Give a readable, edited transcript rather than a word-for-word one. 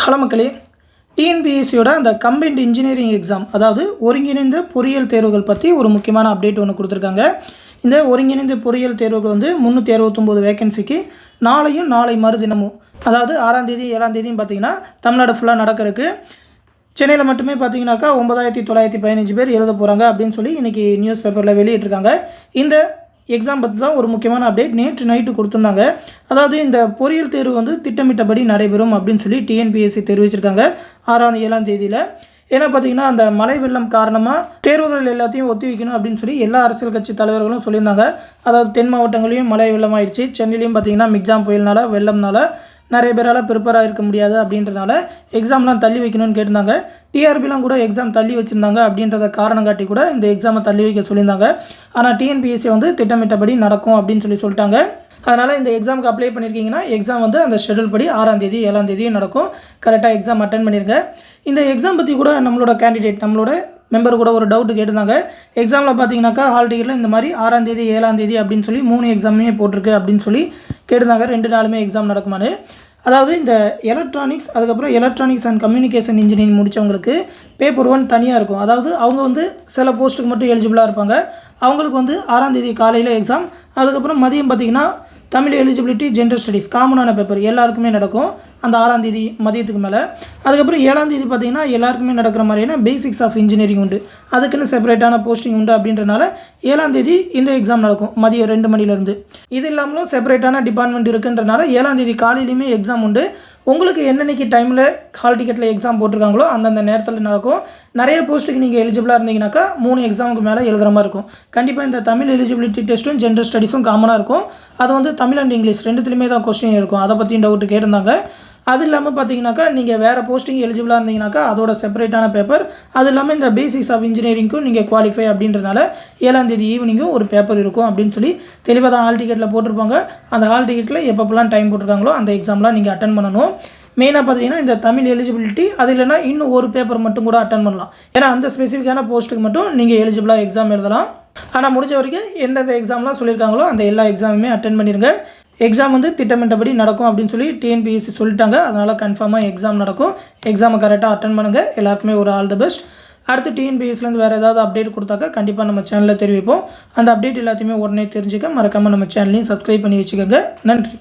Hello மக்களே, டிஎன்பிஎஸ்சியோட அந்த combined engineering exam, அதாவது ஒருங்கிணைந்த பொறியியல் தேர்வுகள் பற்றி ஒரு முக்கியமான அப்டேட் ஒன்று கொடுத்துருக்காங்க. இந்த ஒருங்கிணைந்த பொறியியல் தேர்வுகள் வந்து 369 வேகன்சிக்கு நாளையும் நாளை மறுதினமும், அதாவது 6ஆம் தேதி 7ஆம் தேதியும் பார்த்திங்கன்னா தமிழ்நாடு ஃபுல்லாக நடக்கிறதுக்கு. சென்னையில் மட்டுமே பார்த்தீங்கன்னாக்கா 9915 பேர் எழுத போகிறாங்க அப்படின்னு சொல்லி இன்றைக்கி நியூஸ் பேப்பரில் வெளியிட்டிருக்காங்க. இந்த எக்ஸாம் பற்றி தான் ஒரு முக்கியமான அப்டேட் நேற்று நைட்டு கொடுத்துருந்தாங்க. அதாவது இந்த பொறியியல் தேர்வு வந்து திட்டமிட்டபடி நடைபெறும் அப்படின்னு சொல்லி டிஎன்பிஎஸ்சி தெரிவிச்சிருக்காங்க 6ஆம் 7ஆம் தேதியில். ஏன்னா பார்த்தீங்கன்னா அந்த மழை வெள்ளம் காரணமாக தேர்வுகள் எல்லாத்தையும் ஒத்தி வைக்கணும் அப்படின்னு சொல்லி எல்லா அரசியல் கட்சி தலைவர்களும் சொல்லியிருந்தாங்க. அதாவது தென் மாவட்டங்களையும் மழை வெள்ளம் ஆயிடுச்சு, சென்னையிலையும் பார்த்தீங்கன்னா மிக்ஜாம் புயல்னால வெள்ளம்னால நிறைய பேரால் ப்ரிப்பேராக இருக்க முடியாது அப்படின்றனால எக்ஸாம்லாம் தள்ளி வைக்கணும்னு கேட்டிருந்தாங்க. டிஆர்பிலாம் கூட எக்ஸாம் தள்ளி வச்சுருந்தாங்க அப்படின்றத காரணம் காட்டி கூட இந்த எக்ஸாமை தள்ளி வைக்க சொல்லியிருந்தாங்க. ஆனால் டிஎன்பிஎஸ்சி வந்து திட்டமிட்டபடி நடக்கும் அப்படின்னு சொல்லிட்டாங்க. அதனால் இந்த எக்ஸாமுக்கு அப்ளை பண்ணியிருக்கீங்கன்னா எக்ஸாம் வந்து அந்த ஷெடியூல் படி 6ஆம் தேதி 7ஆம் தேதியும் நடக்கும். கரெக்டாக எக்ஸாம் அட்டன் பண்ணிருங்க. இந்த எக்ஸாம் பற்றி கூட நம்மளோட கேண்டிடேட், நம்மளோட மெம்பர் கூட ஒரு டவுட் கேட்டிருந்தாங்க. எக்ஸாமில் பார்த்தீங்கன்னாக்கா ஹால் டிக்கெட்டில் இந்த மாதிரி 6ஆம் தேதி 7ஆம் தேதி அப்படின்னு சொல்லி 3 எக்ஸாமே போட்டிருக்கு அப்படின்னு சொல்லி கேட்டிருந்தாங்க. 2 நாளுமே எக்ஸாம் நடக்குமான்னு. அதாவது இந்த எலக்ட்ரானிக்ஸ், அதுக்கப்புறம் எலக்ட்ரானிக்ஸ் அண்ட் கம்யூனிகேஷன் இன்ஜினியரிங் முடித்தவங்களுக்கு பேப்பர் 1 தனியாக இருக்கும். அதாவது அவங்க வந்து சில போஸ்ட்டுக்கு மட்டும் எலிஜிபிளாக இருப்பாங்க. அவங்களுக்கு வந்து 6ஆம் தேதி காலையில் எக்ஸாம். அதுக்கப்புறம் மதியம் பார்த்திங்கன்னா தமிழ் எலிஜிபிலிட்டி, ஜென்ரல் ஸ்டடீஸ் காமனான பேப்பர் எல்லாருக்குமே நடக்கும் அந்த 6ஆம் தேதி மதியத்துக்கு மேலே. அதுக்கப்புறம் 7ஆம் தேதி பார்த்திங்கன்னா எல்லாருக்குமே நடக்கிற மாதிரியான பேசிக்ஸ் ஆஃப் இன்ஜினியரிங் உண்டு, அதுக்குன்னு செப்பரேட்டான போஸ்டிங் உண்டு. அப்படின்றனால 7ஆம் தேதி இந்த எக்ஸாம் நடக்கும் மதியம் 2 மணிலேருந்து. இது இல்லாமலும் செப்பரேட்டான டிபார்ட்மெண்ட் இருக்குன்றனால 7ஆம் தேதி காலையிலையுமே எக்ஸாம் உண்டு. உங்களுக்கு என்னென்னைக்கு டைமில் ஹால் டிக்கெட்டில் எக்ஸாம் போட்டிருக்காங்களோ அந்தந்த நேரத்தில் நடக்கும். நிறைய போஸ்ட்டுக்கு நீங்கள் எலிஜிபிளாக இருந்தீங்கன்னாக்கா 3 எக்ஸாமுக்கு மேலே எழுதுகிற மாதிரி இருக்கும். கண்டிப்பாக இந்த தமிழ் எலிஜிபிலிட்டி டெஸ்ட்டும் ஜென்ரல் ஸ்டடீஸும் காமனாக இருக்கும். அது வந்து தமிழ் அண்ட் இங்கிலீஷ் ரெண்டுத்துலையுமே தான் கொஸ்டின் இருக்கும். அதை பற்றியும் டவுட்டு கேட்டிருந்தாங்க. அது இல்லாமல் பார்த்தீங்கன்னாக்கா நீங்கள் வேறு போஸ்டிங் எலிஜிபிளாக இருந்தீங்கன்னாக்கா அதோட செப்பரேட்டான பேப்பர். அது இல்லாமல் இந்த பேசிக்ஸ் ஆஃப் இன்ஜினியரிங்க்கும் நீங்கள் குவாலிஃபை அப்படின்றனால 7ஆம் தேதி ஈவினிங்கும் ஒரு பேப்பர் இருக்கும் அப்படின்னு சொல்லி தெளிவாக தான் ஹால் டிக்கெட்டில் போட்டிருப்பாங்க. அந்த ஹால் டிக்கெட்டில் எப்பப்பெல்லாம் டைம் போட்டிருக்காங்களோ அந்த எக்ஸாம்லாம் நீங்கள் அட்டன் பண்ணணும். மெயினாக பார்த்தீங்கன்னா இந்த தமிழ் எலிஜிபிலிட்டி, அது இல்லைனா இன்னும் ஒரு பேப்பர் மட்டும் கூட அட்டன் பண்ணலாம். ஏன்னா அந்த ஸ்பெசிஃபிக்கான போஸ்ட்டுக்கு மட்டும் நீங்கள் எலிஜிபிளாக எக்ஸாம் எழுதலாம். ஆனால் முடிஞ்ச வரைக்கும் எந்தெந்த எக்ஸாம்லாம் சொல்லியிருக்காங்களோ அந்த எல்லா எக்ஸாமுமே அட்டன் பண்ணிடுங்க. எக்ஸாம் வந்து திட்டமிட்டபடி நடக்கும் அப்படின்னு சொல்லி டிஎன்பிஎஸ்சி சொல்லிட்டாங்க. அதனால் கன்ஃபார்மாக எக்ஸாம் நடக்கும். எக்ஸாமை கரெக்டாக அட்டன் பண்ணுங்கள். எல்லாருக்குமே ஒரு ஆல் தி பெஸ்ட். அடுத்து டிஎன்பிஎஸ்சிலேருந்து வேறு ஏதாவது அப்டேட் கொடுத்தாக்கா கண்டிப்பாக நம்ம சேனலில் தெரிவிப்போம். அந்த அப்டேட் எல்லாத்தையுமே உடனே தெரிஞ்சுக்க மறக்காமல் நம்ம சேனலையும் சப்ஸ்கிரைப் பண்ணி வச்சுக்கோங்க. நன்றி.